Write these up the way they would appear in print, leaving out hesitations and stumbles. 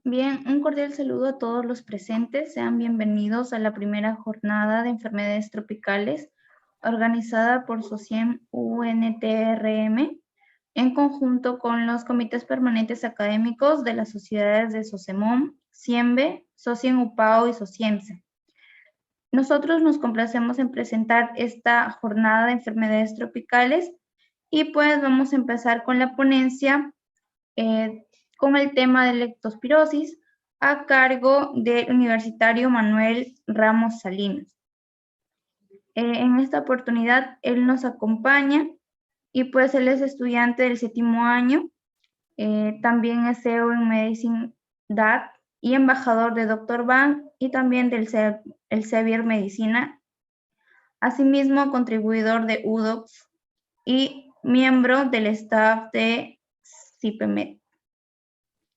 Bien, un cordial saludo a todos los presentes. Sean bienvenidos a la primera jornada de enfermedades tropicales organizada por SOCIEM UNTRM en conjunto con los comités permanentes académicos de las sociedades de SOCEMOM, CIEMBE, SOCIEM UPAO y SOCIEMSE. Nosotros nos complacemos en presentar esta jornada de enfermedades tropicales y pues vamos a empezar con la ponencia con el tema de leptospirosis a cargo del universitario Manuel Ramos Salinas. En esta oportunidad él nos acompaña y pues él es estudiante del 7º año, también es CEO en Medicine DAT y embajador de Dr. Ban y también del Elsevier Medicina, asimismo contribuidor de UDOX y miembro del staff de CIPEMED.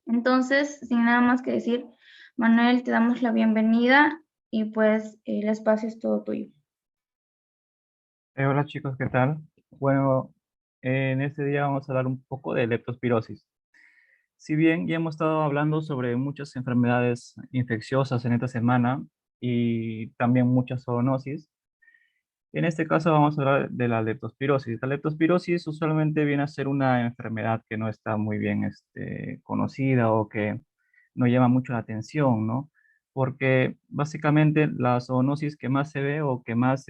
Entonces, sin nada más que decir, Manuel, te damos la bienvenida y pues el espacio es todo tuyo. Hola chicos, ¿qué tal? Bueno, en este día vamos a hablar un poco de leptospirosis. Si bien ya hemos estado hablando sobre muchas enfermedades infecciosas en esta semana y también muchas zoonosis, en este caso vamos a hablar de la leptospirosis. La leptospirosis usualmente viene a ser una enfermedad que no está muy bien conocida o que no llama mucho la atención, ¿no? Porque básicamente la zoonosis que más se ve o que más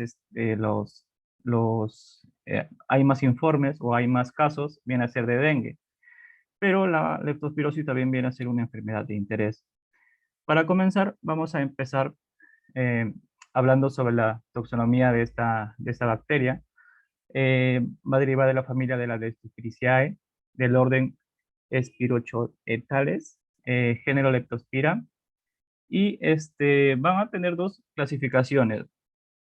hay más informes o hay más casos viene a ser de dengue. Pero la leptospirosis también viene a ser una enfermedad de interés. Para comenzar, vamos a empezar eh, hablando sobre la taxonomía de esta bacteria. Va derivada de la familia de las Leptospiraceae, del orden Spirochaetales, género Leptospira, y van a tener dos clasificaciones,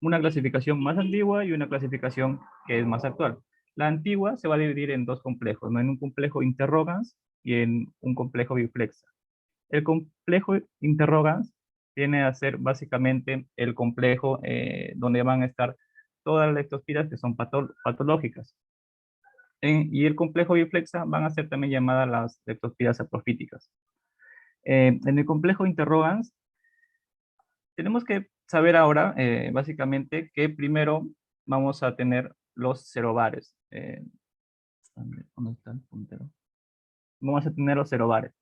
una clasificación más antigua y una clasificación que es más actual. La antigua se va a dividir en dos complejos, ¿no? En un complejo interrogans y en un complejo biflexa. El complejo interrogans viene a ser básicamente el complejo donde van a estar todas las leptospiras que son patológicas. Y el complejo biflexa van a ser también llamadas las leptospiras saprofíticas. En el complejo interrogans tenemos que saber ahora básicamente que primero vamos a tener los cerobares. ¿Dónde está el puntero? Vamos a tener los cerobares.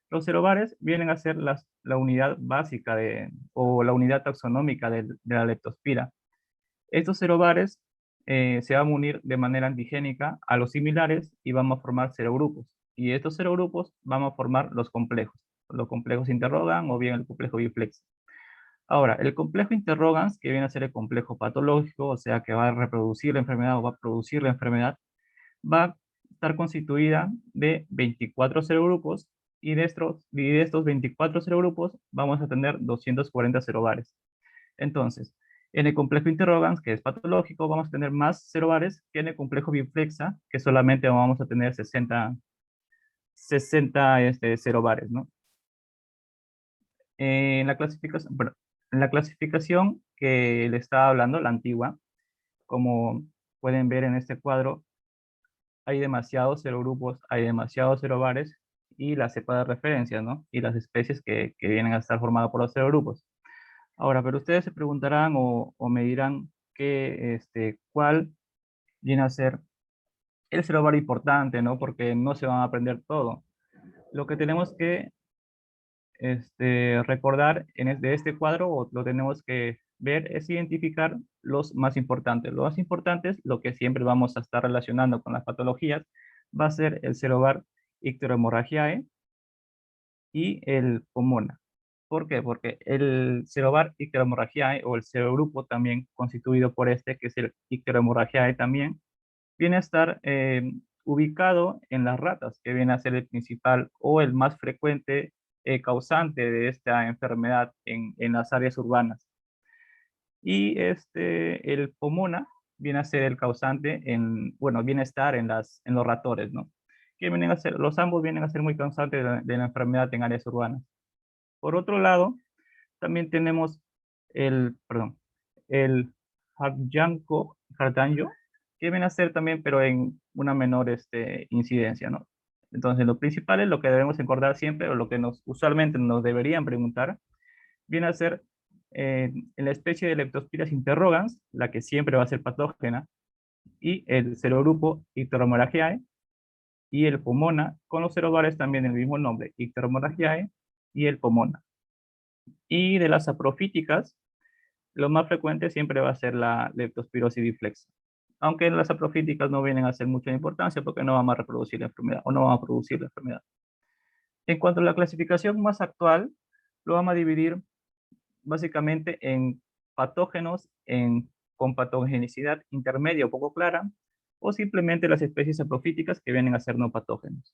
Los cerobares vienen a ser la unidad básica o la unidad taxonómica de la leptospira. Estos cerobares se van a unir de manera antigénica a los similares y vamos a formar serogrupos. Y estos serogrupos vamos a formar los complejos interrogan o bien el complejo biflex. Ahora, el complejo interrogans, que viene a ser el complejo patológico, o sea que va a reproducir la enfermedad o va a producir la enfermedad, va a estar constituida de 24 serogrupos y de estos 24 serogrupos vamos a tener 240 serobares. Entonces, en el complejo interrogans, que es patológico, vamos a tener más serobares que en el complejo biflexa, que solamente vamos a tener 60 serobares, ¿no? Bueno, en la clasificación que le estaba hablando, la antigua, como pueden ver en este cuadro, hay demasiados serogrupos, hay demasiados serobares y la cepa de referencia, ¿no? Y las especies que vienen a estar formadas por los serogrupos. Ahora, pero ustedes se preguntarán o me dirán cuál viene a ser el cerobar importante, ¿no? Porque no se van a aprender todo. Lo que tenemos que recordar de este cuadro, o lo tenemos que ver, es identificar los más importantes. Los más importantes, lo que siempre vamos a estar relacionando con las patologías, va a ser el cerobar Icterohemorrhagiae y el Pomona. ¿Por qué? Porque el cerobar Icterohemorrhagiae, o el serogrupo también constituido por que es el Icterohemorrhagiae también, viene a estar ubicado en las ratas, que viene a ser el principal o el más frecuente causante de esta enfermedad en las áreas urbanas. Y el Pomona viene a ser el causante bueno, viene a estar en los ratores, ¿no? Que vienen a ser, los ambos vienen a ser muy causantes de la enfermedad en áreas urbanas. Por otro lado, también tenemos el Hardanyo, que viene a ser también, pero en una menor incidencia, ¿no? Entonces, lo principal es lo que debemos acordar siempre, o lo que usualmente nos deberían preguntar, viene a ser en la especie de Leptospiras interrogans, la que siempre va a ser patógena, y el serogrupo Icteromorrhagiae, y el Pomona, con los serobares también el mismo nombre, Icteromorrhagiae y el Pomona. Y de las saprofíticas, lo más frecuente siempre va a ser la leptospirosis diflexa. Aunque las saprofíticas no vienen a ser mucha importancia porque no vamos a reproducir la enfermedad o no vamos a producir la enfermedad. En cuanto a la clasificación más actual, lo vamos a dividir básicamente en patógenos con patogenicidad intermedia o poco clara, o simplemente las especies saprofíticas que vienen a ser no patógenos.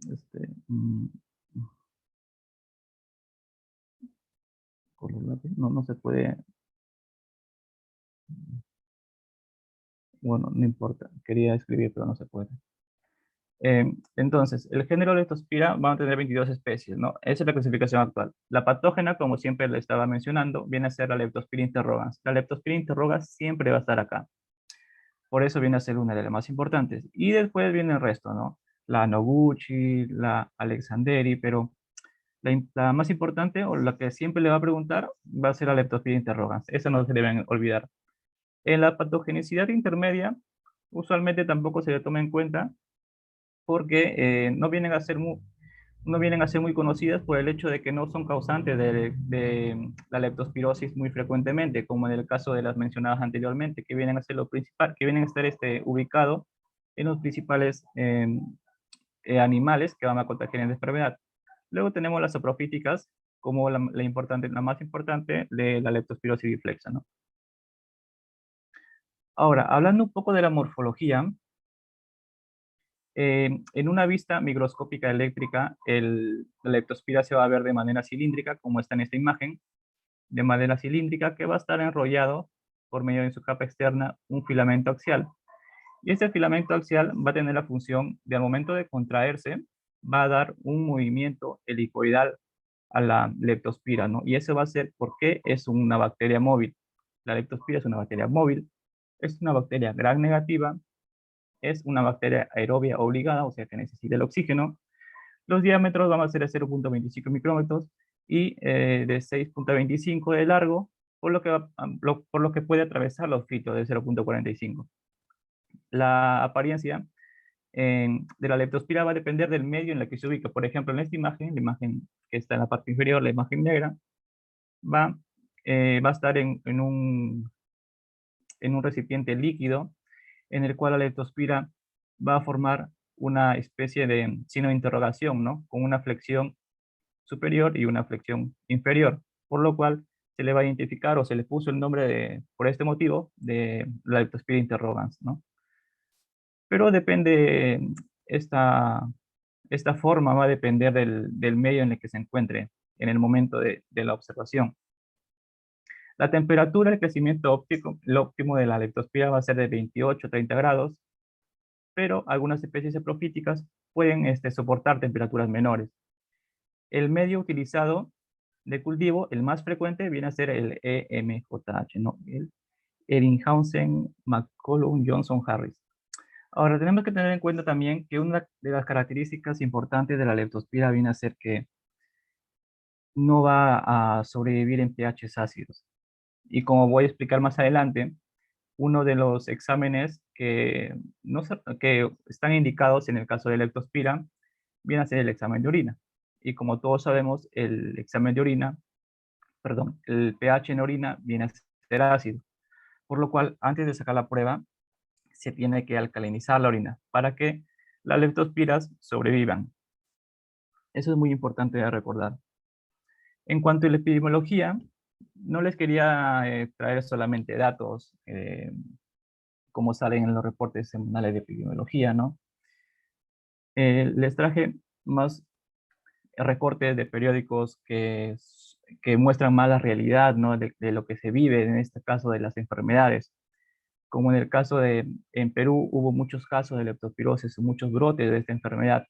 Este, mm, no, no se puede. Bueno, no importa. Quería escribir, pero no se puede. Entonces, el género Leptospira va a tener 22 especies, ¿no? Esa es la clasificación actual. La patógena, como siempre le estaba mencionando, viene a ser la Leptospira interrogans. La Leptospira interrogans siempre va a estar acá. Por eso viene a ser una de las más importantes. Y después viene el resto, ¿no? La Noguchi, la Alexanderi, pero la más importante, o la que siempre le va a preguntar, va a ser la Leptospira interrogans. Eso no se deben olvidar. En la patogenicidad intermedia, usualmente tampoco se le toma en cuenta porque no vienen a ser muy conocidas por el hecho de que no son causantes de la leptospirosis muy frecuentemente, como en el caso de las mencionadas anteriormente, que vienen a ser lo principal, que vienen a estar ubicados en los principales animales que van a contagiar en la enfermedad. Luego tenemos las saprofíticas como la más importante de la leptospirosis diflexa, ¿no? Ahora, hablando un poco de la morfología, en una vista microscópica eléctrica, la leptospira se va a ver de manera cilíndrica, como está en esta imagen, de manera cilíndrica que va a estar enrollado por medio de su capa externa un filamento axial. Y este filamento axial va a tener la función de al momento de contraerse, va a dar un movimiento helicoidal a la leptospira, ¿no? Y eso va a ser porque es una bacteria móvil. La leptospira es una bacteria móvil, es una bacteria gram negativa, es una bacteria aerobia obligada, o sea que necesita el oxígeno. Los diámetros van a ser de 0.25 micrómetros y de 6.25 de largo, por lo que puede atravesar los filtros de 0.45. La apariencia de la leptospira va a depender del medio en el que se ubica. Por ejemplo, en esta imagen, la imagen que está en la parte inferior, la imagen negra, va a estar en un recipiente líquido en el cual la leptospira va a formar una especie de signo de interrogación, ¿no? Con una flexión superior y una flexión inferior, por lo cual se le va a identificar o se le puso el nombre por este motivo de la leptospira interrogans, ¿no? Pero depende, esta, esta forma va a depender del medio en el que se encuentre en el momento de la observación. La temperatura de crecimiento óptico, el óptimo de la leptospira va a ser de 28 a 30 grados, pero algunas especies saprofíticas pueden soportar temperaturas menores. El medio utilizado de cultivo, el más frecuente, viene a ser el EMJH, ¿no? El Eddington, McCollum, Johnson, Harris. Ahora, tenemos que tener en cuenta también que una de las características importantes de la leptospira viene a ser que no va a sobrevivir en pHs ácidos. Y como voy a explicar más adelante, uno de los exámenes que están indicados en el caso de leptospira viene a ser el examen de orina. Y como todos sabemos, el examen de orina, perdón, el pH en orina viene a ser ácido. Por lo cual, antes de sacar la prueba, se tiene que alcalinizar la orina para que las leptospiras sobrevivan. Eso es muy importante de recordar. En cuanto a la epidemiología, no les quería traer solamente datos como salen en los reportes semanales de epidemiología, ¿no? Les traje más recortes de periódicos que muestran más la realidad, ¿no? De lo que se vive, en este caso de las enfermedades. Como en el caso en Perú hubo muchos casos de leptospirosis, muchos brotes de esta enfermedad.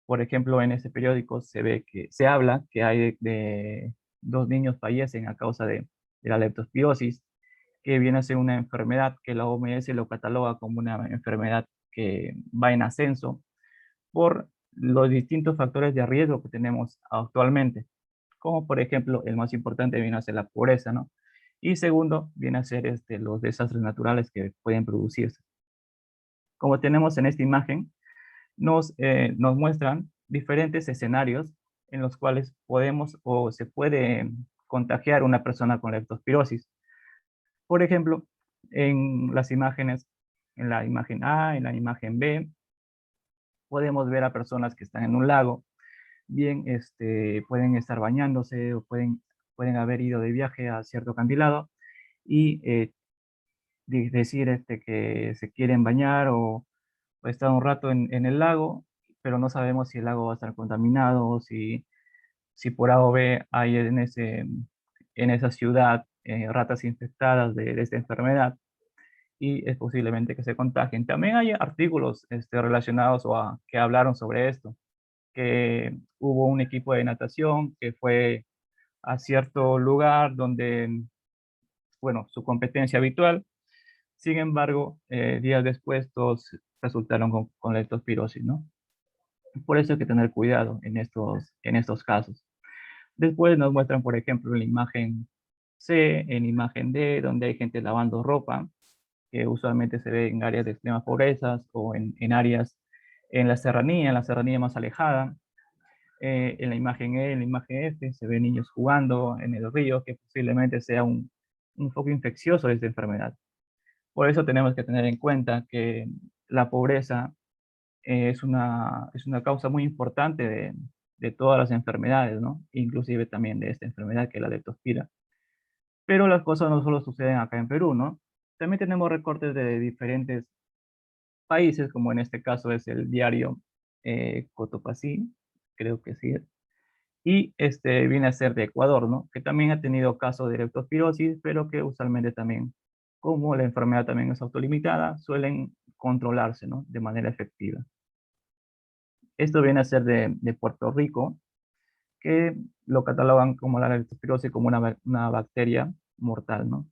Por ejemplo, en ese periódico se habla que hay de 2 niños fallecen a causa de la leptospirosis, que viene a ser una enfermedad que la OMS lo cataloga como una enfermedad que va en ascenso por los distintos factores de riesgo que tenemos actualmente, como por ejemplo el más importante viene a ser la pobreza, ¿no? Y segundo viene a ser los desastres naturales que pueden producirse. Como tenemos en esta imagen, nos muestran diferentes escenarios en los cuales podemos o se puede contagiar una persona con leptospirosis. Por ejemplo, en las imágenes, en la imagen A, en la imagen B, podemos ver a personas que están en un lago, bien pueden estar bañándose o pueden haber ido de viaje a cierto acantilado y decir que se quieren bañar o estar un rato en el lago, pero no sabemos si el lago va a estar contaminado o si por A o B hay en esa ciudad ratas infectadas de esta enfermedad y es posiblemente que se contagien. También hay artículos relacionados que hablaron sobre esto, que hubo un equipo de natación que fue a cierto lugar donde, bueno, su competencia habitual. Sin embargo, días después todos resultaron con leptospirosis, ¿no? Por eso hay que tener cuidado en estos casos. Después nos muestran, por ejemplo, en la imagen C, en la imagen D, donde hay gente lavando ropa, que usualmente se ve en áreas de extrema pobreza o en áreas en la serranía más alejada. En la imagen E, en la imagen F, se ven niños jugando en el río, que posiblemente sea un foco infeccioso de esta enfermedad. Por eso tenemos que tener en cuenta que la pobreza es una causa muy importante de todas las enfermedades, ¿no? Inclusive también de esta enfermedad que es la leptospira. Pero las cosas no solo suceden acá en Perú, ¿no? También tenemos recortes de diferentes países, como en este caso es el diario Cotopaxi, creo que sí, y viene a ser de Ecuador, ¿no? Que también ha tenido casos de leptospirosis, pero que usualmente también, como la enfermedad también es autolimitada, suelen controlarse, ¿no? De manera efectiva. Esto viene a ser de Puerto Rico, que lo catalogan como la leptospirosis como una bacteria mortal, ¿no?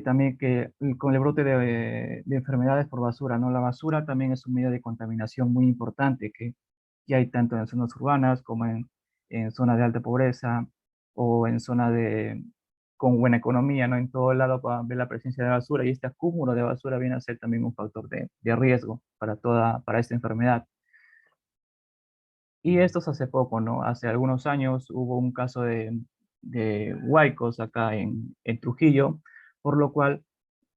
También que con el brote de enfermedades por basura, ¿no? La basura también es un medio de contaminación muy importante que hay tanto en zonas urbanas como en zonas de alta pobreza o en zonas con buena economía, ¿no? En todo lado va a ver la presencia de basura y este acúmulo de basura viene a ser también un factor de riesgo para esta enfermedad. Y esto es hace poco, ¿no? Hace algunos años hubo un caso de huaicos acá en Trujillo, por lo cual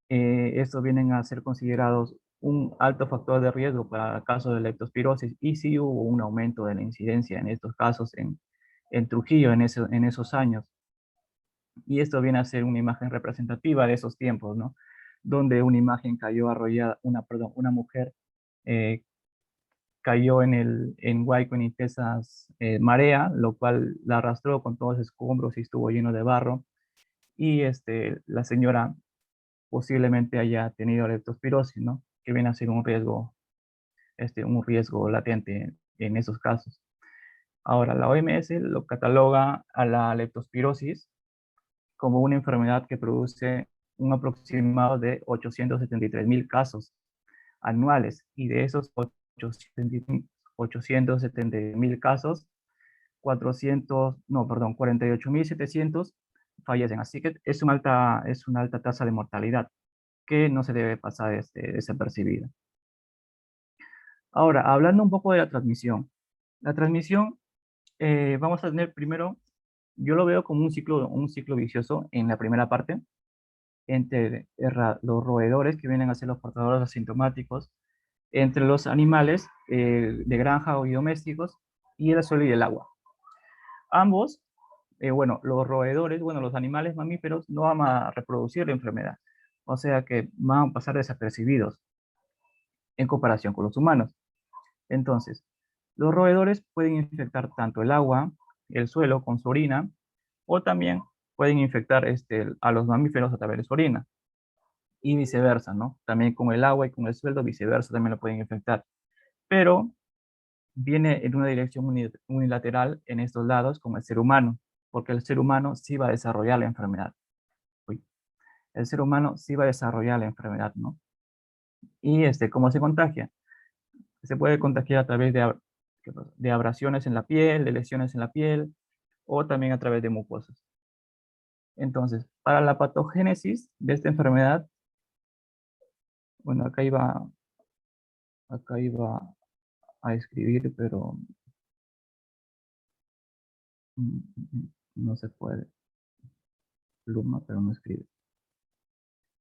estos vienen a ser considerados un alto factor de riesgo para casos de leptospirosis y sí hubo un aumento de la incidencia en estos casos en Trujillo en esos años. Y esto viene a ser una imagen representativa de esos tiempos, ¿no? Donde una imagen cayó arrollada, una mujer eh, cayó en Huayco en intensas marea, lo cual la arrastró con todos los escombros y estuvo lleno de barro. Y la señora posiblemente haya tenido leptospirosis, ¿no? Que viene a ser un riesgo latente en esos casos. Ahora, la OMS lo cataloga a la leptospirosis como una enfermedad que produce un aproximado de 873.000 casos anuales y de esos 870.000 casos, 48.700 fallecen. Así que es una alta tasa de mortalidad que no se debe pasar desapercibida. Ahora, hablando un poco de la transmisión. La transmisión, vamos a tener primero, yo lo veo como un ciclo vicioso en la primera parte, entre los roedores que vienen a ser los portadores asintomáticos, entre los animales de granja y domésticos, y el suelo y el agua. Ambos, bueno, los roedores, bueno, los animales mamíferos no van a reproducir la enfermedad, o sea que van a pasar desapercibidos en comparación con los humanos. Entonces, los roedores pueden infectar tanto el agua, el suelo con su orina, o también pueden infectar a los mamíferos a través de su orina, y viceversa, ¿no? También con el agua y con el suelo, viceversa, también lo pueden infectar. Pero viene en una dirección unilateral en estos lados con el ser humano, porque el ser humano sí va a desarrollar la enfermedad. Uy, el ser humano sí va a desarrollar la enfermedad, ¿no? ¿Y cómo se contagia? Se puede contagiar a través de abrasiones en la piel, de lesiones en la piel, o también a través de mucosas. Entonces, para la patogénesis de esta enfermedad, bueno, acá iba a escribir, pero no se puede. Pluma, pero no escribe.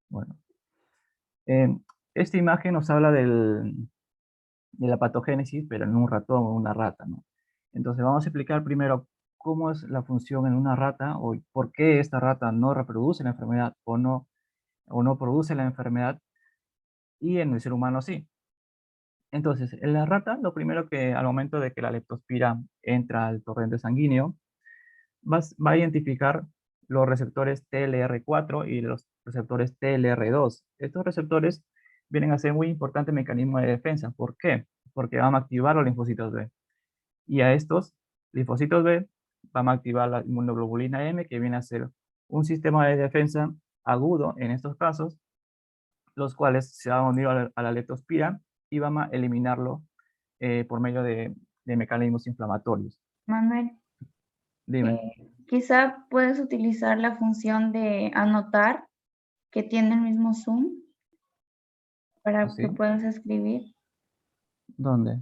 Bueno, esta imagen nos habla de la patogénesis, pero en un ratón o una rata, ¿no? Entonces vamos a explicar primero cómo es la función en una rata o por qué esta rata no reproduce la enfermedad o no produce la enfermedad y en el ser humano sí. Entonces, en la rata, lo primero que al momento de que la leptospira entra al torrente sanguíneo, va a identificar los receptores TLR4 y los receptores TLR2. Estos receptores vienen a ser muy importante mecanismo de defensa. ¿Por qué? Porque van a activar los linfocitos B. Y a estos linfocitos B van a activar la inmunoglobulina M, que viene a ser un sistema de defensa agudo en estos casos, los cuales se van a unir a la leptospira y van a eliminarlo por medio de mecanismos inflamatorios. Manuel, Dime. quizá puedes utilizar la función de anotar que tiene el mismo Zoom para que ¿Sí? puedas escribir. ¿Dónde?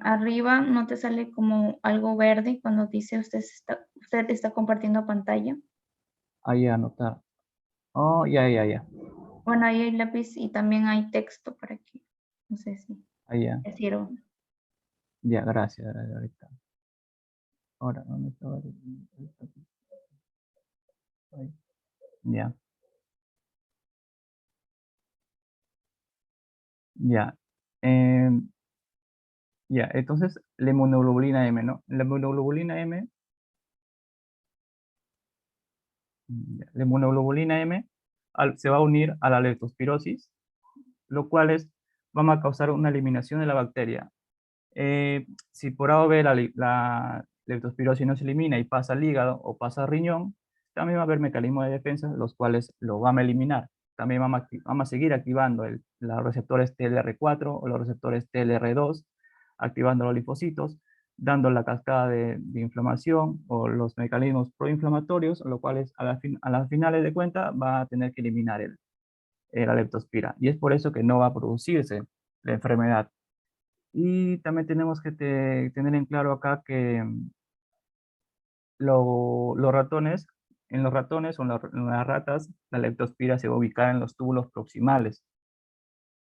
Arriba no te sale como algo verde cuando dice usted está compartiendo pantalla. Ahí anotar. Oh, ya, ya, ya. Bueno, ahí hay lápiz y también hay texto para que, no sé si Ahí ya. te sirva. Ya, gracias. Ahorita. Ahora, ¿dónde estaba? Ahí. Ya, ya. Em, ya, entonces la inmunoglobulina M, ¿no? La inmunoglobulina M, la inmunoglobulina M se va a unir a la leptospirosis, lo cual van a causar una eliminación de la bacteria. Si por A o B la leptospirosis no se elimina y pasa al hígado o pasa al riñón, también va a haber mecanismos de defensa los cuales lo van a eliminar. También vamos a seguir activando los receptores TLR4 o los receptores TLR2, activando los linfocitos, dando la cascada de inflamación o los mecanismos proinflamatorios, lo cual a las finales de cuentas va a tener que eliminar la leptospira. Y es por eso que no va a producirse la enfermedad. Y también tenemos que tener en claro acá que los ratones, en los ratones o en las ratas, la leptospira se va a ubicar en los túbulos proximales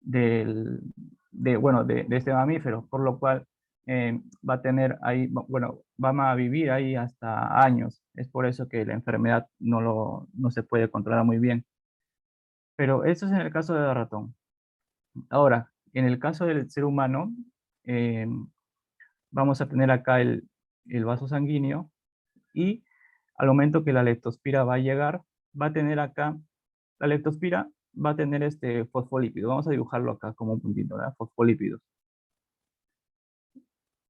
de este mamífero, por lo cual va a tener ahí, bueno, va a vivir ahí hasta años. Es por eso que la enfermedad no se puede controlar muy bien. Pero eso es en el caso del ratón. Ahora, en el caso del ser humano, eh, vamos a tener acá el vaso sanguíneo y al momento que la leptospira va a llegar, va a tener acá, la leptospira va a tener este fosfolípido. Vamos a dibujarlo acá como un puntito, ¿verdad? Fosfolípidos.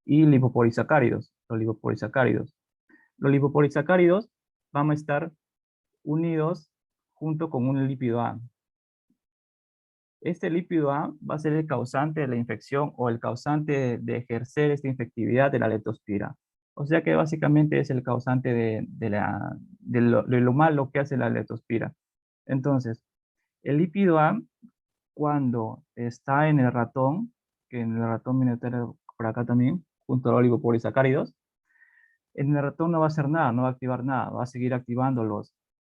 Y lipopolisacáridos, los lipopolisacáridos. Los lipopolisacáridos van a estar unidos junto con un lípido A. Este lípido A va a ser el causante de la infección o el causante de ejercer esta infectividad de la leptospira. O sea que básicamente es el causante de lo malo que hace la leptospira. Entonces, el lípido A, cuando está en el ratón, que en el ratón viene por acá también, junto a los oligopolisacáridos, en el ratón no va a hacer nada, no va a activar nada, va a seguir activando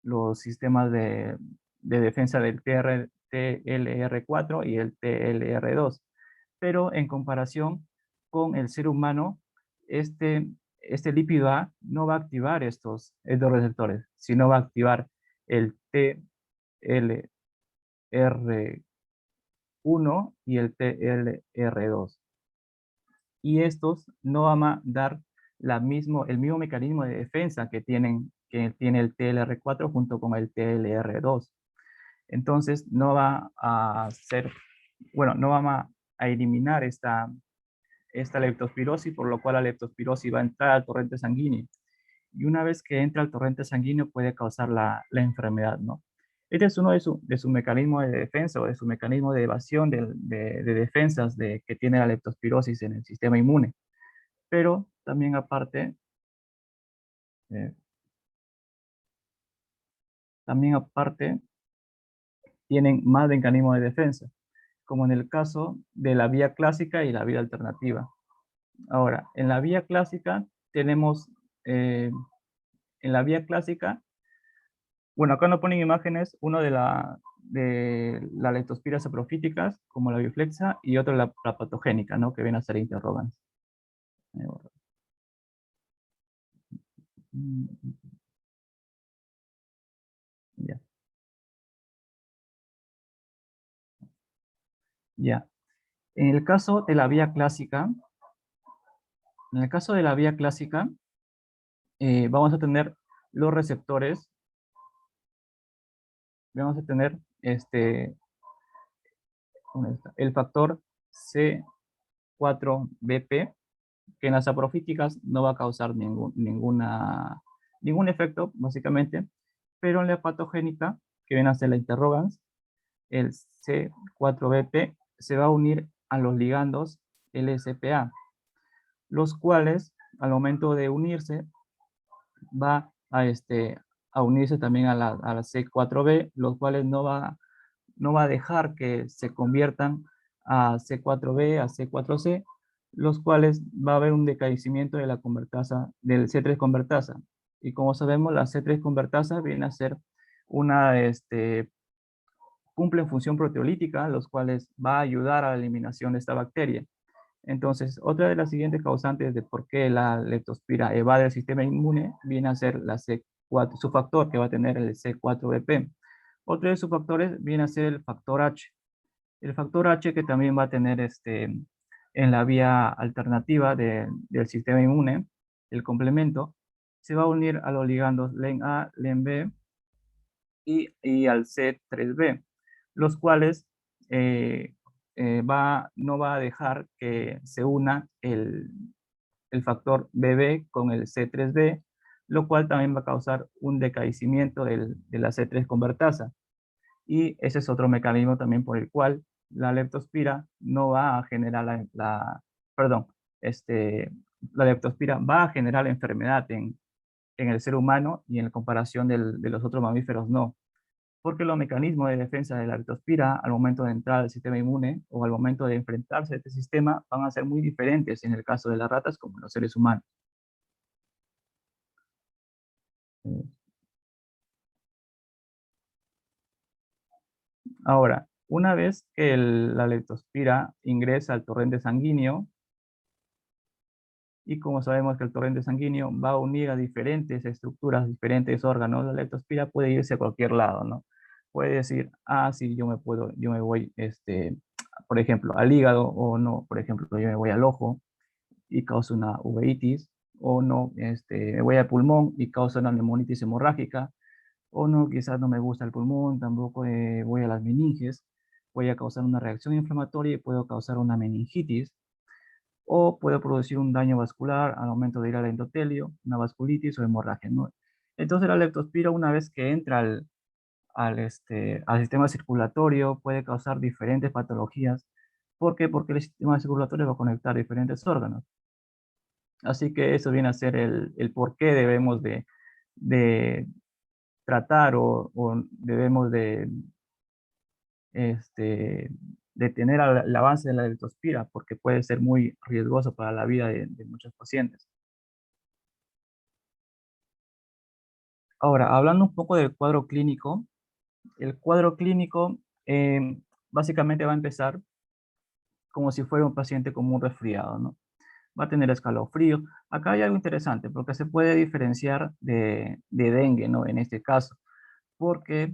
los sistemas de defensa del TLR4 y el TLR2. Pero en comparación con el ser humano, este lípido A no va a activar estos receptores, sino va a activar el TLR1 y el TLR2. Y estos no van a dar el mismo mecanismo de defensa que tiene el TLR4 junto con el TLR2. Entonces no va a ser, bueno, no vamos a eliminar esta leptospirosis, por lo cual la leptospirosis va a entrar al torrente sanguíneo. Y una vez que entra al torrente sanguíneo puede causar la enfermedad, ¿no? Este es uno de su mecanismos de defensa o de su mecanismo de evasión de defensas que tiene la leptospirosis en el sistema inmune. Pero también eh, aparte, tienen más mecanismos de defensa, como en el caso de la vía clásica y la vía alternativa. Ahora, en la vía clásica tenemos, en la vía clásica, bueno, acá nos ponen imágenes, uno de la leptospira saprofíticas, como la bioflexa, y otro la patogénica, ¿no? Que viene a ser interrogans. Ya, ya. En el caso de la vía clásica, en el caso de la vía clásica, vamos a tener los receptores, vamos a tener ¿dónde está? El factor C4BP, que en las saprofíticas no va a causar ningún efecto, básicamente, pero en la patogénica, que viene a ser la interrogans, el C4BP se va a unir a los ligandos LSPA, los cuales, al momento de unirse, va a unirse también a la C4B, los cuales no va a dejar que se conviertan a C4B, a C4C, los cuales va a haber un decaimiento de la convertasa, del C3 convertasa. Y como sabemos, la C3 convertasa viene a ser cumplen función proteolítica, los cuales va a ayudar a la eliminación de esta bacteria. Entonces, otra de las siguientes causantes de por qué la leptospira evade el sistema inmune viene a ser la C4, su factor que va a tener el C4BP. Otro de sus factores viene a ser el factor H. El factor H que también va a tener en la vía alternativa del sistema inmune, el complemento, se va a unir a los ligandos LEN-A, LEN-B y al C3B, los cuales no va a dejar que se una el factor BB con el C3B, lo cual también va a causar un decaimiento de la C3 convertasa. Y ese es otro mecanismo también por el cual la leptospira no va a generar perdón, la leptospira va a generar la enfermedad en el ser humano y en comparación de los otros mamíferos no, porque los mecanismos de defensa de la leptospira al momento de entrar al sistema inmune o al momento de enfrentarse a este sistema van a ser muy diferentes en el caso de las ratas como en los seres humanos. Ahora, una vez que la leptospira ingresa al torrente sanguíneo, y como sabemos que el torrente sanguíneo va a unir a diferentes estructuras, diferentes órganos, la leptospira puede irse a cualquier lado, ¿no? Puede decir, ah, sí, yo me voy, por ejemplo, al hígado, o no, por ejemplo, yo me voy al ojo y causa una uveitis, o no, me voy al pulmón y causa una neumonitis hemorrágica, o no, quizás no me gusta el pulmón, tampoco voy a las meninges, voy a causar una reacción inflamatoria y puedo causar una meningitis, o puede producir un daño vascular al momento de ir al endotelio, una vasculitis o hemorragia, ¿no? Entonces la leptospira, una vez que entra al sistema circulatorio, puede causar diferentes patologías. ¿Por qué? Porque el sistema circulatorio va a conectar diferentes órganos. Así que eso viene a ser el por qué debemos de tratar o debemos este, detener el avance de la leptospira, porque puede ser muy riesgoso para la vida de muchos pacientes. Ahora, hablando un poco del cuadro clínico, el cuadro clínico básicamente va a empezar como si fuera un paciente con un resfriado, ¿no? Va a tener escalofrío. Acá hay algo interesante, porque se puede diferenciar de dengue, ¿no? En este caso, porque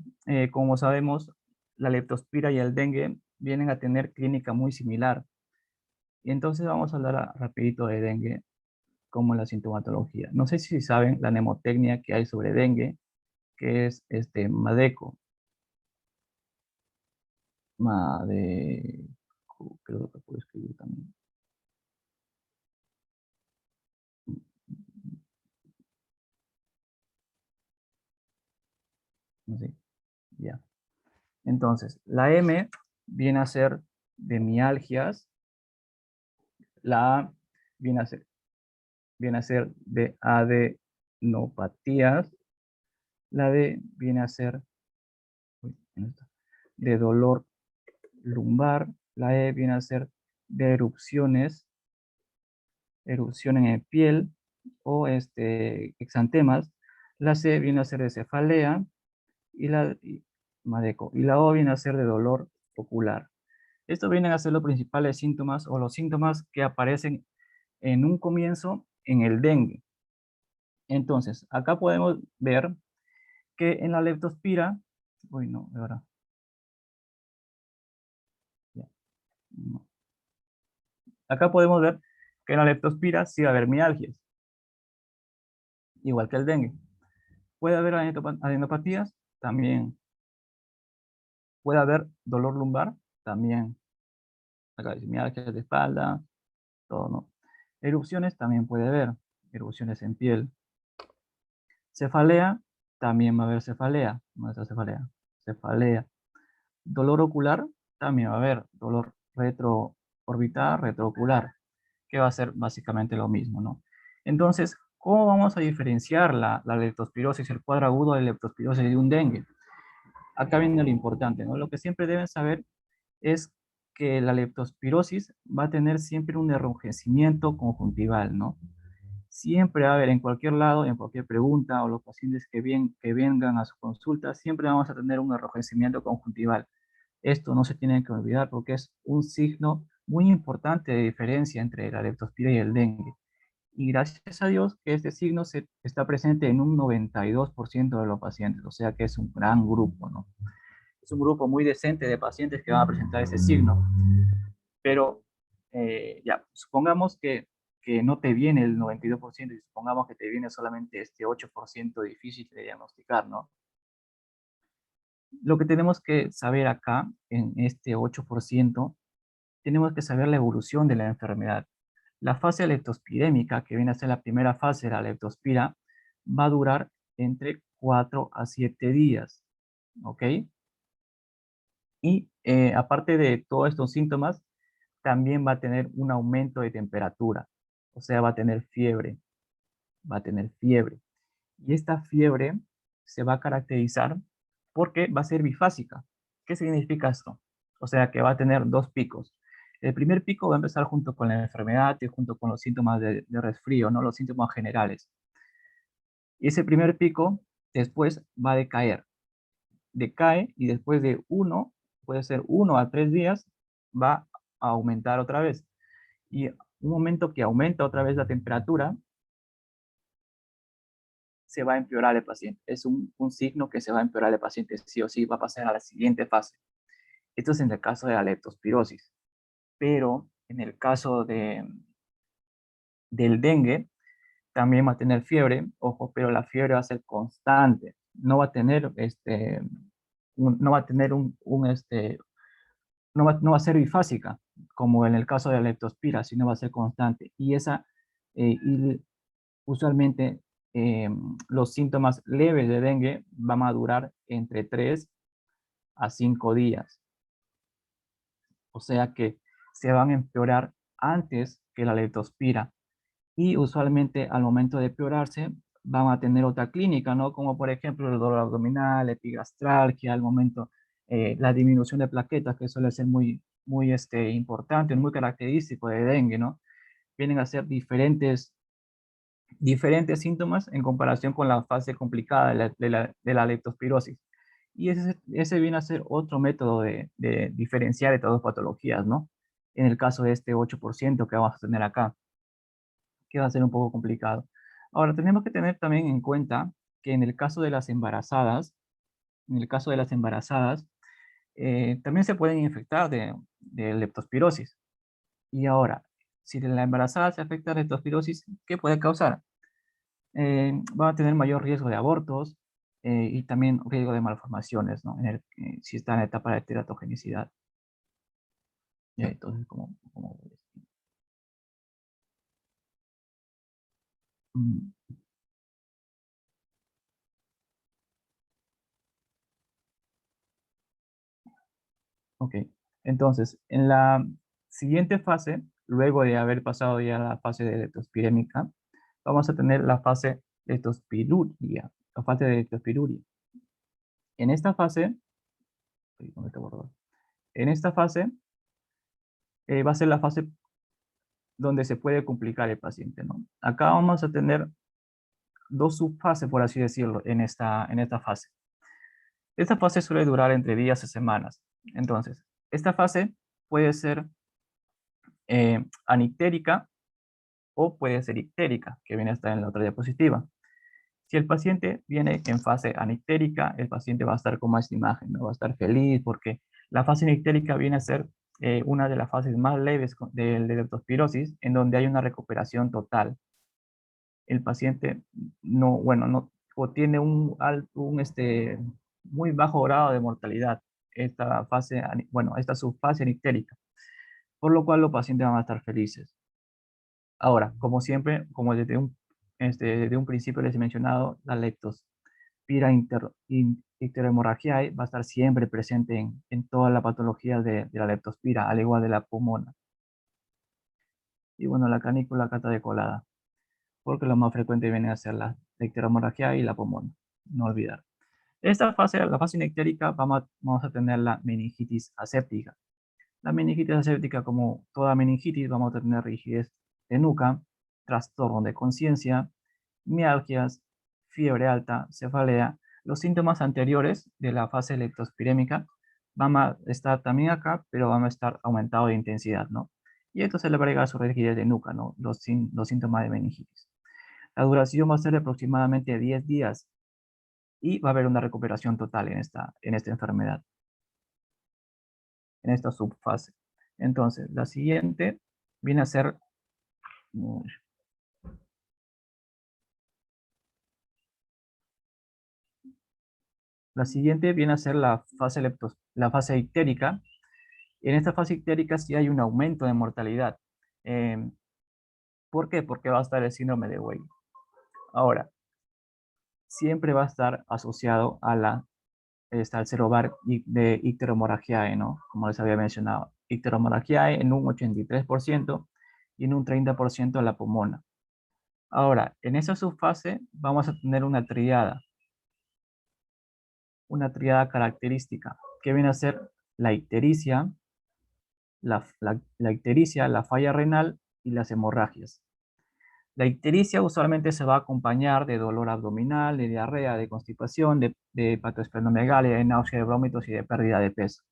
como sabemos, la leptospira y el dengue vienen a tener clínica muy similar. Y entonces vamos a hablar rapidito de dengue, como la sintomatología. No sé si saben la mnemotecnia que hay sobre dengue, que es Madeco. Creo que puedo escribir también. No sé. Ya. Entonces, la M viene a ser de mialgias, la A viene a ser de adenopatías, la D viene a ser de dolor lumbar, la E viene a ser de erupción en piel o exantemas, la C viene a ser de cefalea y la O viene a ser de dolor ocular. Estos vienen a ser los principales síntomas o los síntomas que aparecen en un comienzo en el dengue. Entonces, acá podemos ver que en la leptospira, uy, no, ahora, ya, no. Acá podemos ver que en la leptospira sí va a haber mialgias, igual que el dengue. Puede haber adenopatías, también. Puede haber dolor lumbar, también. Acá dice mialgias de espalda, todo, ¿no? Erupciones también puede haber, erupciones en piel. Cefalea, también va a haber cefalea. ¿Dónde está cefalea? Cefalea. Dolor ocular, también va a haber dolor retroorbital, retroocular, que va a ser básicamente lo mismo, ¿no? Entonces, ¿cómo vamos a diferenciar la leptospirosis, el cuadro agudo de leptospirosis de un dengue? Acá viene lo importante, ¿no? Lo que siempre deben saber es que la leptospirosis va a tener siempre un enrojecimiento conjuntival, ¿no? Siempre va a haber en cualquier lado, en cualquier pregunta o los pacientes que vengan a su consulta, siempre vamos a tener un enrojecimiento conjuntival. Esto no se tiene que olvidar porque es un signo muy importante de diferencia entre la leptospira y el dengue. Y gracias a Dios que este signo está presente en un 92% de los pacientes, o sea que es un gran grupo, ¿no? Es un grupo muy decente de pacientes que van a presentar ese signo. Pero ya, supongamos que no te viene el 92% y supongamos que te viene solamente este 8% difícil de diagnosticar, ¿no? Lo que tenemos que saber acá, en este 8%, tenemos que saber la evolución de la enfermedad. La fase leptospirémica, que viene a ser la primera fase de la leptospira, va a durar entre 4 a 7 días, ¿ok? Y aparte de todos estos síntomas, también va a tener un aumento de temperatura, o sea, va a tener fiebre, va a tener fiebre. Y esta fiebre se va a caracterizar porque va a ser bifásica. ¿Qué significa esto? O sea, que va a tener dos picos. El primer pico va a empezar junto con la enfermedad y junto con los síntomas de resfrío, ¿no? Los síntomas generales. Y ese primer pico después va a decaer. Decae y después de puede ser 1 a 3 días, va a aumentar otra vez. Y un momento que aumenta otra vez la temperatura, se va a empeorar el paciente. Es un signo que se va a empeorar el paciente, sí o sí, va a pasar a la siguiente fase. Esto es en el caso de la leptospirosis. Pero en el caso del dengue, también va a tener fiebre, ojo, pero la fiebre va a ser constante. No va a tener, no va a tener no va a ser bifásica, como en el caso de la leptospira, sino va a ser constante. Y usualmente los síntomas leves de dengue van a durar entre 3 a 5 días. O sea que se van a empeorar antes que la leptospira. Y usualmente al momento de empeorarse van a tener otra clínica, ¿no? Como por ejemplo el dolor abdominal, epigastralgia, al momento la disminución de plaquetas, que suele ser muy importante, muy característico de dengue, ¿no? Vienen a ser diferentes síntomas en comparación con la fase complicada de la leptospirosis. Y ese viene a ser otro método de diferenciar estas dos patologías, ¿no? En el caso de este 8% que vamos a tener acá, que va a ser un poco complicado. Ahora, tenemos que tener también en cuenta que en el caso de las embarazadas, en el caso de las embarazadas, también se pueden infectar de leptospirosis. Y ahora, si la embarazada se afecta de leptospirosis, ¿qué puede causar? Va a tener mayor riesgo de abortos y también riesgo de malformaciones, ¿no? Si está en la etapa de teratogenicidad. Entonces, como mm, Ok, entonces, en la siguiente fase, luego de haber pasado ya la fase de leptospirémica, vamos a tener la fase leptospiruria, la fase de leptospiruria. En esta fase, ¿dónde está borrador? En esta fase va a ser la fase donde se puede complicar el paciente, ¿no? Acá vamos a tener dos subfases, por así decirlo, en esta fase. Esta fase suele durar entre días y semanas. Entonces, esta fase puede ser anictérica o puede ser ictérica, que viene a estar en la otra diapositiva. Si el paciente viene en fase anictérica, el paciente va a estar con más imagen, ¿no? Va a estar feliz porque la fase anictérica viene a ser una de las fases más leves de leptospirosis, en donde hay una recuperación total. El paciente no, bueno, no, o tiene un muy bajo grado de mortalidad, esta fase, bueno, esta subfase anictérica, por lo cual los pacientes van a estar felices. Ahora, como siempre, como desde un principio les he mencionado, la leptospira icterohemorragiae va a estar siempre presente en toda la patología de la leptospira, al igual de la pulmona. Y bueno, la canícula catadecolada, porque lo más frecuente viene a ser la icterohemorragiae y la pulmona, no olvidar. Esta fase, la fase ictérica, vamos a tener la meningitis aséptica. La meningitis aséptica, como toda meningitis, vamos a tener rigidez de nuca, trastorno de conciencia, mialgias, fiebre alta, cefalea. Los síntomas anteriores de la fase leptospirémica van a estar también acá, pero van a estar aumentados de intensidad, ¿no? Y esto se le agrega su rigidez de nuca, ¿no? Los síntomas de meningitis. La duración va a ser de aproximadamente 10 días y va a haber una recuperación total en esta enfermedad, en esta subfase. Entonces, la siguiente viene a ser la fase ictérica. En esta fase ictérica sí hay un aumento de mortalidad. Eh, ¿Por qué? Porque va a estar el síndrome de Weil. Ahora, siempre va a estar asociado al serovar de icteromorragiae, ¿no? Como les había mencionado. Icteromorragiae en un 83% y en un 30% la pulmona. Ahora, en esa subfase vamos a tener una triada característica, que viene a ser la ictericia, la ictericia, la falla renal y las hemorragias. La ictericia usualmente se va a acompañar de dolor abdominal, de diarrea, de constipación, de hepatoesplenomegalia, de náusea, de vómitos y de pérdida de peso.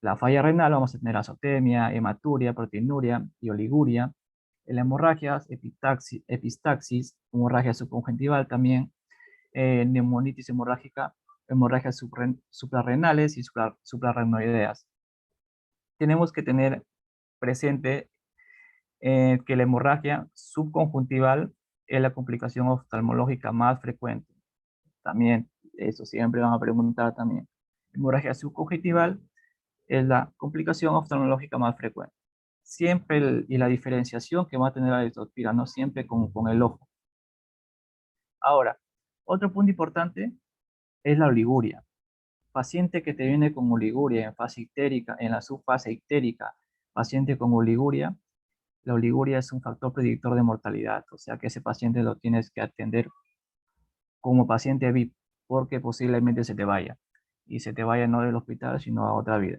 La falla renal vamos a tener azotemia, hematuria, proteinuria y oliguria. En la hemorragia, epistaxis, hemorragia subconjuntival también, neumonitis hemorrágica, hemorragias suprarrenales y suprarrenoideas. Tenemos que tener presente que la hemorragia subconjuntival es la complicación oftalmológica más frecuente. También, eso siempre van a preguntar también. Hemorragia subconjuntival es la complicación oftalmológica más frecuente. Siempre, y la diferenciación que va a tener la leptospira, no siempre con el ojo. Ahora, otro punto importante es la oliguria. Paciente que te viene con oliguria en fase ictérica, en la subfase ictérica, paciente con oliguria, la oliguria es un factor predictor de mortalidad, o sea que ese paciente lo tienes que atender como paciente VIP, porque posiblemente se te vaya, y se te vaya no del hospital, sino a otra vida.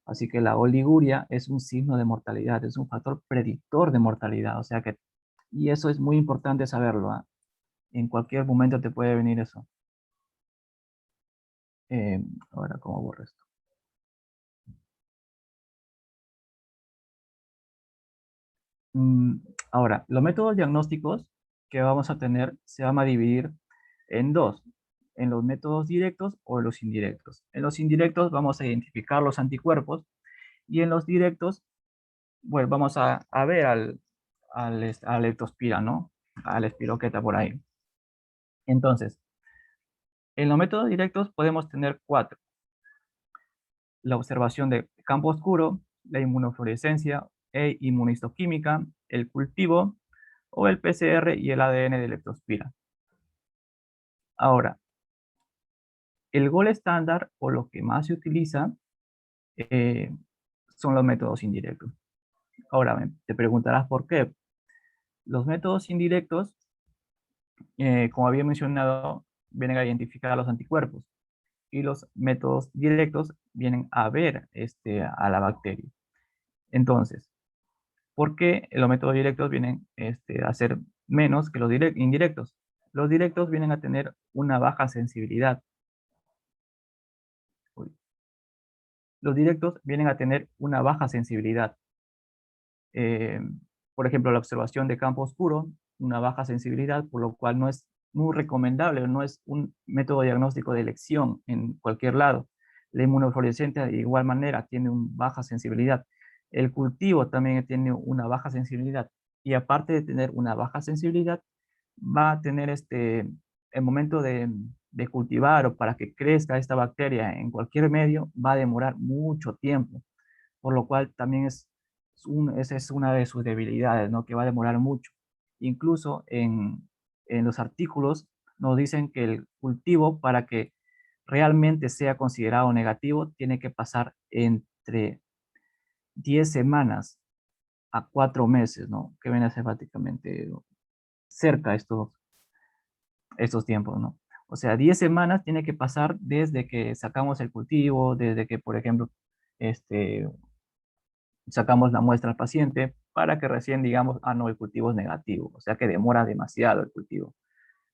Así que la oliguria es un signo de mortalidad, es un factor predictor de mortalidad, o sea que, y eso es muy importante saberlo, ¿ah? En cualquier momento te puede venir eso. Ahora, ¿cómo borro esto? Ahora, los métodos diagnósticos que vamos a tener se van a dividir en dos, en los métodos directos o en los indirectos. En los indirectos vamos a identificar los anticuerpos y en los directos, bueno, vamos a ver al leptospira, ¿no? Al espiroqueta por ahí. Entonces, en los métodos directos podemos tener cuatro: la observación de campo oscuro, la inmunofluorescencia e inmunistoquímica, el cultivo o el PCR y el ADN de leptospira. Ahora, el gol estándar o lo que más se utiliza eh, son los métodos indirectos. Ahora, te preguntarás por qué. Los métodos indirectos, como había mencionado, vienen a identificar a los anticuerpos y los métodos directos vienen a ver a la bacteria. Entonces, ¿por qué los métodos directos vienen a ser menos que los indirectos? Los directos vienen a tener una baja sensibilidad. Uy. Los directos vienen a tener una baja sensibilidad. Eh, por ejemplo, la observación de campo oscuro, una baja sensibilidad, por lo cual no es muy recomendable, no es un método diagnóstico de elección en cualquier lado. La inmunofluorescencia de igual manera tiene una baja sensibilidad. El cultivo también tiene una baja sensibilidad. Y aparte de tener una baja sensibilidad, va a tener el momento de cultivar o para que crezca esta bacteria en cualquier medio, va a demorar mucho tiempo, por lo cual también esa es una de sus debilidades, ¿no? Que va a demorar mucho. Incluso en los artículos nos dicen que el cultivo, para que realmente sea considerado negativo, tiene que pasar entre 10 semanas a 4 meses, ¿no? Que viene a ser prácticamente cerca estos tiempos, ¿no? O sea, 10 semanas tiene que pasar desde que sacamos el cultivo, desde que, por ejemplo, este, sacamos la muestra al paciente para que recién digamos, ah, no, el cultivo es negativo, o sea que demora demasiado el cultivo.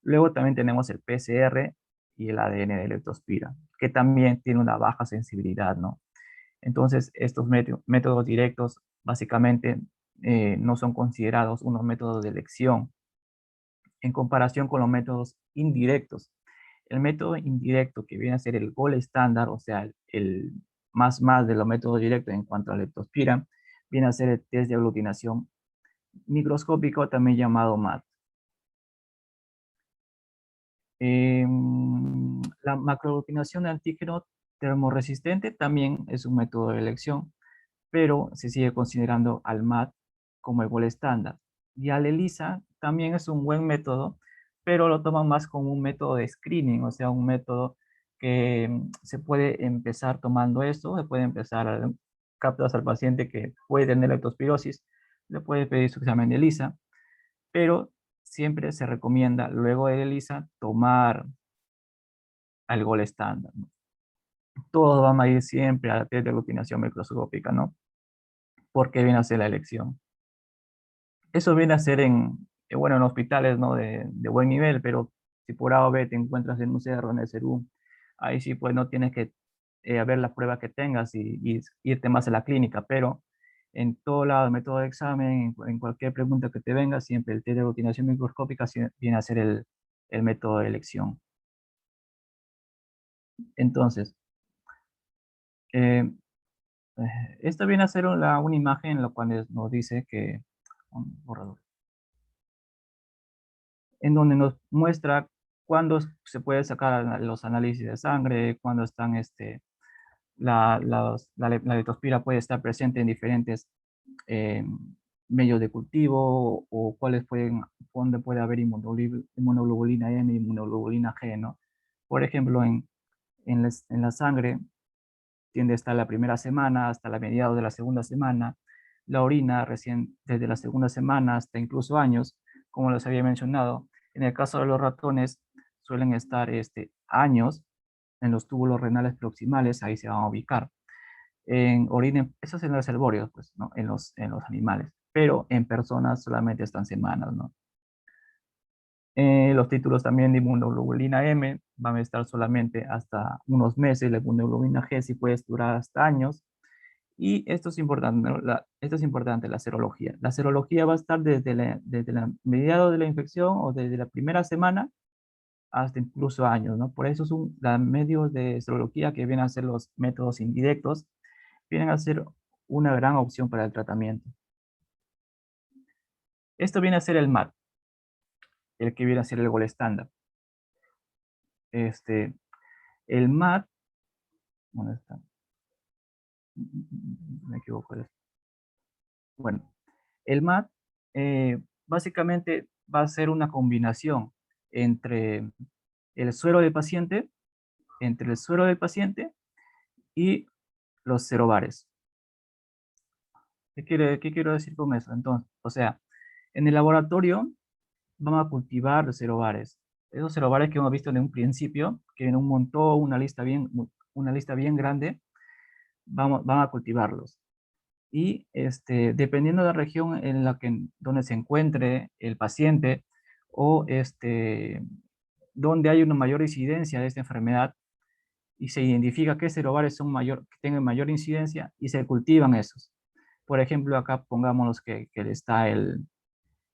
Luego también tenemos el PCR y el ADN de leptospira, que también tiene una baja sensibilidad, ¿no? Entonces, estos métodos directos básicamente no son considerados unos métodos de elección en comparación con los métodos indirectos. El método indirecto, que viene a ser el gold estándar, o sea, el más de los métodos directos en cuanto a leptospira, viene a ser el test de aglutinación microscópico, también llamado MAT. La macroaglutinación de antígeno termorresistente también es un método de elección, pero se sigue considerando al MAT como el gold estándar. Y al ELISA también es un buen método, pero lo toman más como un método de screening, o sea, un método que se puede empezar tomando esto, se puede empezar a captas al paciente que puede tener leptospirosis, le puede pedir su examen de ELISA, pero siempre se recomienda luego de ELISA tomar al gold estándar, ¿no? Todos van a ir siempre a la test de aglutinación microscópica, ¿no? Porque viene a ser la elección. Eso viene a ser bueno, en hospitales, ¿no? De buen nivel, pero si por A o B te encuentras en un cerro, en el Cerú, ahí sí, pues no tienes que ver la prueba que tengas y irte más a la clínica, pero en todo lado, el método de examen, en cualquier pregunta que te venga, siempre el test de aglutinación microscópica viene a ser el método de elección. Entonces, eh, esta viene a ser una imagen en la cual nos dice que, un borrador, en donde nos muestra cuándo se puede sacar los análisis de sangre, cuándo están, la leptospira puede estar presente en diferentes eh, medios de cultivo o dónde puede haber inmunoglobulina M y inmunoglobulina G, ¿no? Por ejemplo, en la sangre tiende a estar la primera semana hasta la mediados de la segunda semana, la orina recién desde la segunda semana hasta incluso años, como les había mencionado. En el caso de los ratones, suelen estar años en los túbulos renales proximales, ahí se van a ubicar. En orina, eso es en los herbóreos, pues, ¿no? En los animales, pero en personas solamente están semanas, ¿no? Los títulos también de inmunoglobulina M van a estar solamente hasta unos meses, la inmunoglobulina G sí puede durar hasta años. Y esto es importante, ¿no? Esto es importante, la serología. La serología va a estar desde la mediados de la infección o desde la primera semana hasta incluso años, ¿no? Por eso son los medios de serología que vienen a ser los métodos indirectos, vienen a ser una gran opción para el tratamiento. Esto viene a ser el MAT, el que viene a ser el gold estándar. El MAT, ¿dónde está? Me equivoco. Bueno, el MAT básicamente va a ser una combinación entre el suero del paciente, entre el suero del paciente y los cerobares. ¿Qué quiero decir con eso? Entonces, o sea, en el laboratorio vamos a cultivar los cerobares. Esos cerobares que hemos visto en un principio, que en un montón, una lista bien grande, vamos a cultivarlos. Y dependiendo de la región en donde se encuentre el paciente o donde hay una mayor incidencia de esta enfermedad y se identifica qué cerobares que tengan mayor incidencia y se cultivan esos. Por ejemplo, acá pongamos que está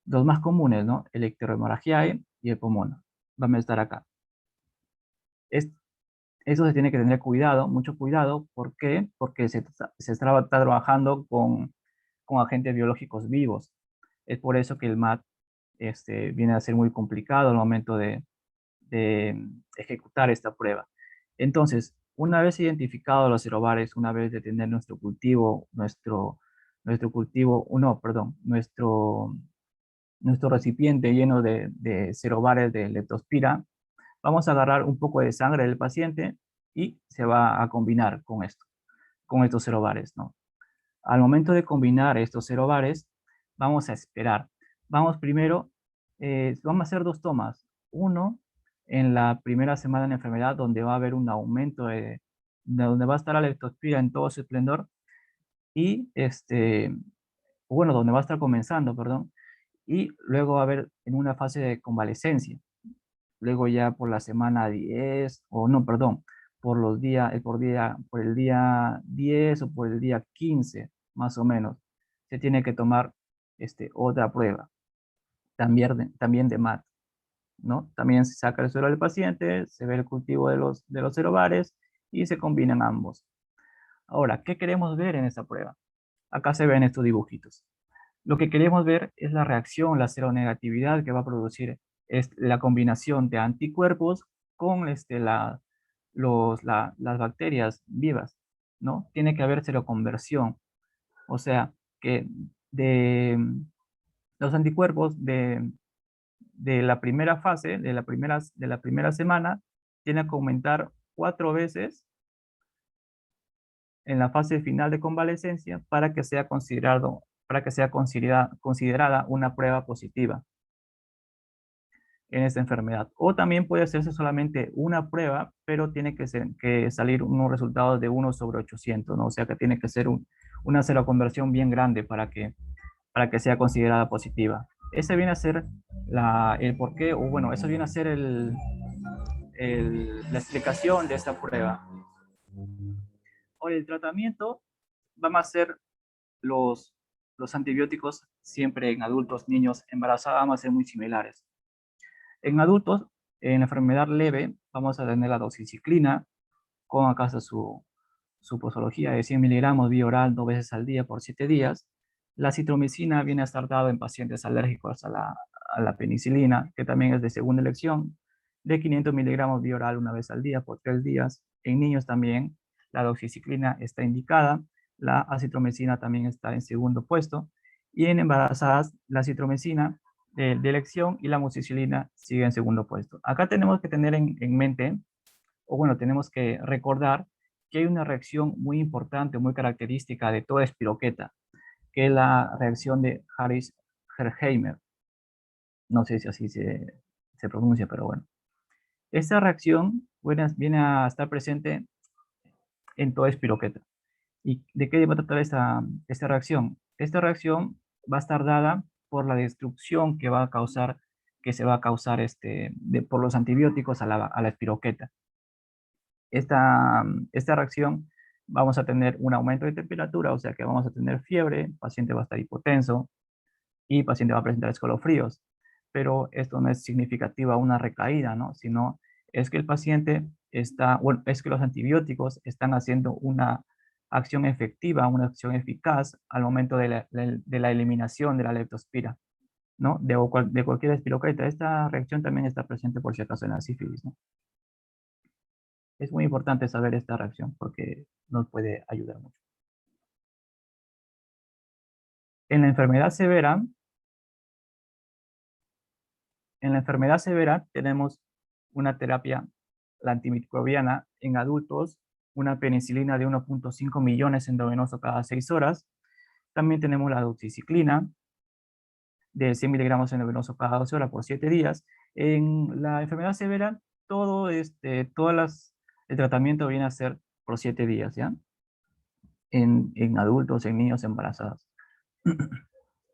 los más comunes, ¿no? El Ectohemorragiae y el Pomono. Van a estar acá. Eso se tiene que tener cuidado, mucho cuidado. ¿Por qué? Porque se está trabajando con agentes biológicos vivos. Es por eso que el MAT viene a ser muy complicado al momento de ejecutar esta prueba. Entonces, una vez identificados los cerobares, una vez de tener nuestro cultivo, nuestro recipiente lleno de cerobares de leptospira, vamos a agarrar un poco de sangre del paciente y se va a combinar con estos cerobares, ¿no? Al momento de combinar estos cerobares, vamos a esperar. Vamos a hacer 2 tomas. Uno, en la primera semana de la enfermedad, donde va a haber un aumento donde va a estar la leptospira en todo su esplendor, y donde va a estar comenzando, perdón, y luego va a haber en una fase de convalecencia. Luego ya por la semana 10, o no, perdón, por el día 10 o por el día 15, más o menos, se tiene que tomar otra prueba, también de MAT, ¿no? También se saca el suero del paciente, se ve el cultivo de los cerobares y se combinan ambos. Ahora, ¿qué queremos ver en esta prueba? Acá se ven estos dibujitos. Lo que queremos ver es la reacción, la seronegatividad que va a producir la combinación de anticuerpos con las bacterias vivas, ¿no? Tiene que haber seroconversión. O sea, que de los anticuerpos de la primera fase, de la primera semana, tiene que aumentar 4 veces en la fase final de convalecencia para que sea considerada una prueba positiva en esta enfermedad. O también puede hacerse solamente una prueba, pero tiene que salir unos resultados de 1/800, ¿no? O sea que tiene que ser una seroconversión bien grande para que sea considerada positiva. Ese viene a ser el por qué, o bueno, eso viene a ser la explicación de esta prueba. Ahora, el tratamiento va a ser los antibióticos siempre en adultos, niños, embarazadas, van a ser muy similares. En adultos, en la enfermedad leve, vamos a tener la doxiciclina, con acá su posología de 100 miligramos vía oral 2 veces al día por 7 días. La citromicina viene a estar dada en pacientes alérgicos a la penicilina, que también es de segunda elección, de 500 miligramos vía oral 1 vez al día por 3 días. En niños también la doxiciclina está indicada, la acitromicina también está en segundo puesto, y en embarazadas la citromicina de elección y la amoxicilina sigue en segundo puesto. Acá tenemos que tener en mente, o bueno, tenemos que recordar que hay una reacción muy importante, muy característica de toda espiroqueta, que es la reacción de Harris-Herheimer. No sé si así se pronuncia, pero bueno. Esta reacción viene a estar presente en toda espiroqueta. ¿Y de qué va a tratar esta reacción? Esta reacción va a estar dada por la destrucción que se va a causar por los antibióticos a la espiroqueta. Esta reacción vamos a tener un aumento de temperatura, o sea que vamos a tener fiebre, el paciente va a estar hipotenso y el paciente va a presentar escalofríos. Pero esto no es significativa una recaída, ¿no? Sino es que el paciente es que los antibióticos están haciendo una acción efectiva, una acción eficaz al momento de la eliminación de la leptospira, ¿no? De cualquier espiroqueta. Esta reacción también está presente por si acaso en la sífilis, ¿no? Es muy importante saber esta reacción porque nos puede ayudar mucho. En la enfermedad severa, tenemos una terapia, la antimicrobiana, en adultos una penicilina de 1.5 millones endovenoso cada 6 horas. También tenemos la doxiciclina de 100 miligramos endovenoso cada 12 horas por 7 días. En la enfermedad severa, el tratamiento viene a ser por 7 días, ¿ya? En adultos, en niños embarazadas.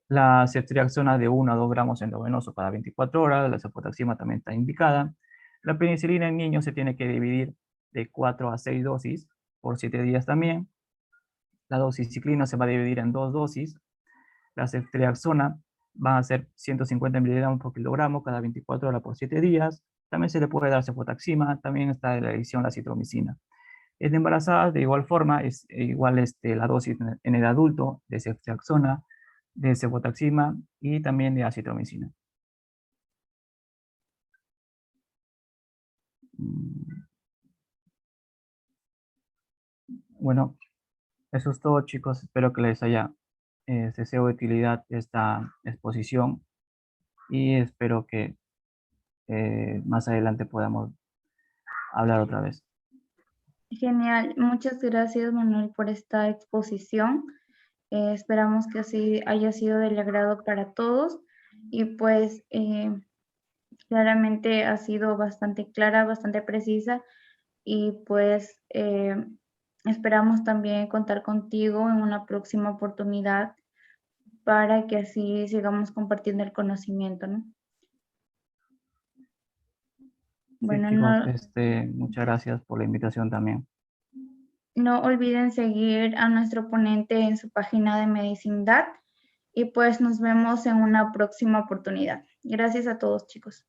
La ceftriaxona de 1 a 2 gramos endovenoso cada 24 horas, la cefotaxima también está indicada. La penicilina en niños se tiene que dividir de 4 a 6 dosis por 7 días también. La doxiciclina se va a dividir en 2 dosis. La ceftriaxona va a ser 150 miligramos por kilogramo cada 24 horas por 7 días. También se le puede dar cefotaxima, también está de la adición la citromicina. En embarazadas, de igual forma, es igual la dosis en el adulto de ceftriaxona, de cefotaxima y también de acitromicina. Bueno, eso es todo, chicos. Espero que les haya sido de utilidad esta exposición y espero que más adelante podamos hablar otra vez. Genial, muchas gracias Manuel por esta exposición. Esperamos que así haya sido del agrado para todos y pues claramente ha sido bastante clara, bastante precisa y pues esperamos también contar contigo en una próxima oportunidad para que así sigamos compartiendo el conocimiento, ¿no? Bueno, Sí, chicos, muchas gracias por la invitación también. no olviden seguir a nuestro ponente en su página de Medicindad y pues nos vemos en una próxima oportunidad. Gracias a todos, chicos.